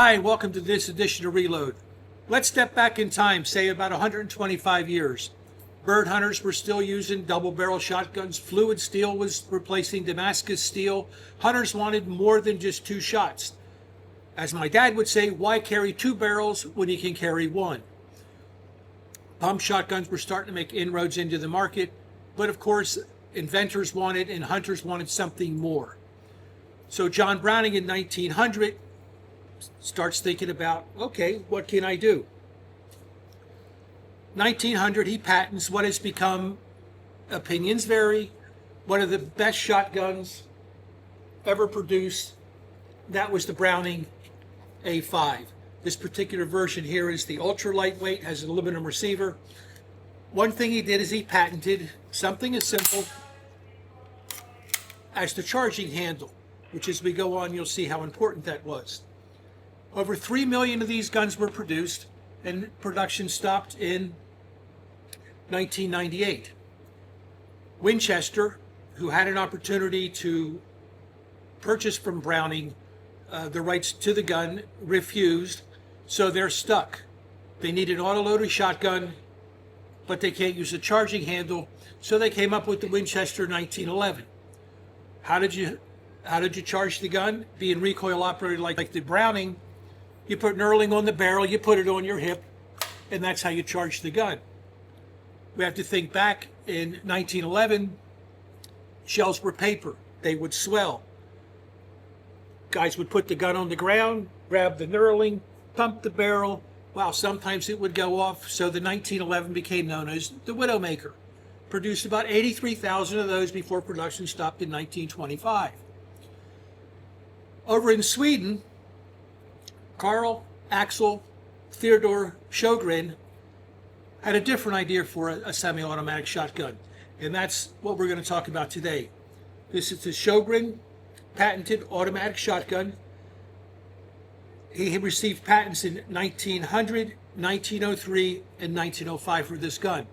Hi, welcome to this edition of Reload. Let's step back in time, say about 125 years. Bird hunters were still using double-barrel shotguns. Fluid steel was replacing Damascus steel. Hunters wanted more than just two shots. As my dad would say, why carry two barrels when you can carry one? Pump shotguns were starting to make inroads into the market, but of course, inventors wanted and hunters wanted something more. So John Browning in 1900 starts thinking about, okay, what can I do? 1900, he patents what has become, opinions vary, one of the best shotguns ever produced. That was the Browning A5. This particular version here is the ultra lightweight, has an aluminum receiver. One thing he did is he patented something as simple as the charging handle, which as we go on, you'll see how important that was. Over 3 million of these guns were produced, and production stopped in 1998. Winchester, who had an opportunity to purchase from Browning the rights to the gun, refused, so they're stuck. They need an autoloader shotgun, but they can't use a charging handle, so they came up with the Winchester 1911. How did you charge the gun? Being recoil operated like the Browning, you put an Erling on the barrel, you put it on your hip, and that's how you charge the gun. We have to think back in 1911, shells were paper. They would swell. Guys would put the gun on the ground, grab the knurling, pump the barrel. Wow, sometimes it would go off. So the 1911 became known as the Widowmaker. Produced about 83,000 of those before production stopped in 1925. Over in Sweden, Carl Axel Theodor Sjogren had a different idea for a semi-automatic shotgun, and that's what we're going to talk about today. This is the Sjogren patented automatic shotgun. He received patents in 1900, 1903, and 1905 for this gun.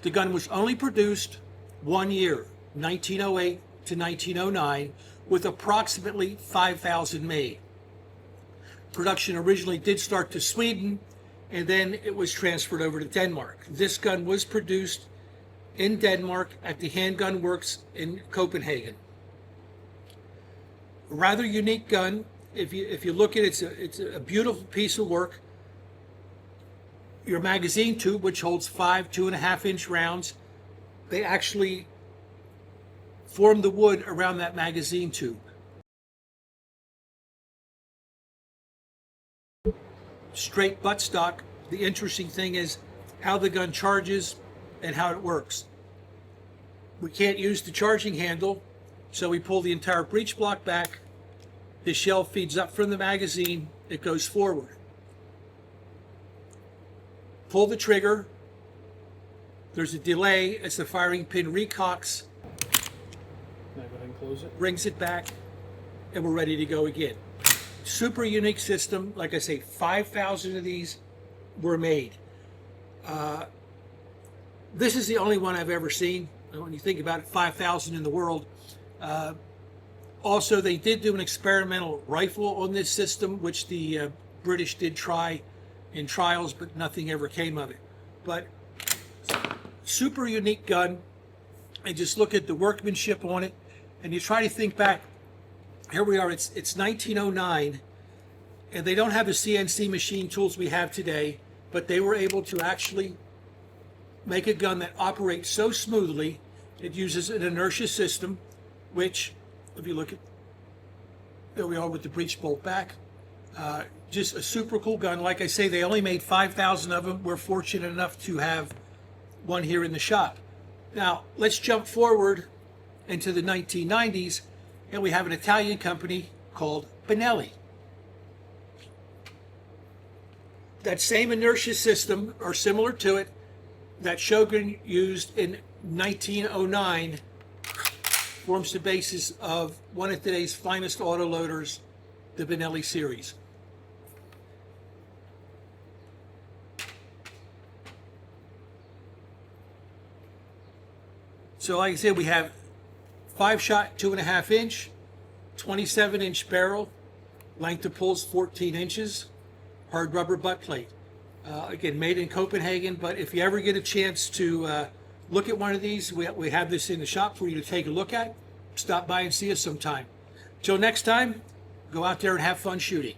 The gun was only produced 1 year, 1908 to 1909, with approximately 5,000 made. Production originally did start to Sweden, and then it was transferred over to Denmark. This gun was produced in Denmark at the Handgun Works in Copenhagen. A rather unique gun. If you look at it, it's a beautiful piece of work. Your magazine tube, which holds 5 2.5-inch rounds, they actually form the wood around that magazine tube. Straight buttstock. The interesting thing is how the gun charges and how it works. We can't use the charging handle, so we pull the entire breech block back. The shell feeds up from the magazine, it goes forward. Pull the trigger, there's a delay as the firing pin recocks, Can I go ahead and close it? brings it back, and we're ready to go again. Super unique system. Like I say, 5,000 of these were made. This is the only one I've ever seen. When you think about it, 5,000 in the world. Also, they did do an experimental rifle on this system, which the British did try in trials, but nothing ever came of it. But super unique gun. And just look at the workmanship on it, and you try to think back. Here we are, it's 1909, and they don't have the CNC machine tools we have today, but they were able to actually make a gun that operates so smoothly. It uses an inertia system, which, if you look at, there we are with the breech bolt back. Just a super cool gun. Like I say, they only made 5,000 of them. We're fortunate enough to have one here in the shop. Now, let's jump forward into the 1990s. And we have an Italian company called Benelli. That same inertia system, or similar to it, that Sjogren used in 1909 forms the basis of one of today's finest autoloaders, the Benelli series. So like I said, we have 5-shot, 2.5-inch, 27-inch barrel, Length of pull is 14 inches. Hard rubber butt plate. Again, made in Copenhagen, but if you ever get a chance to look at one of these, we have this in the shop for you to take a look at. Stop by and see us sometime. Till next time, go out there and have fun shooting.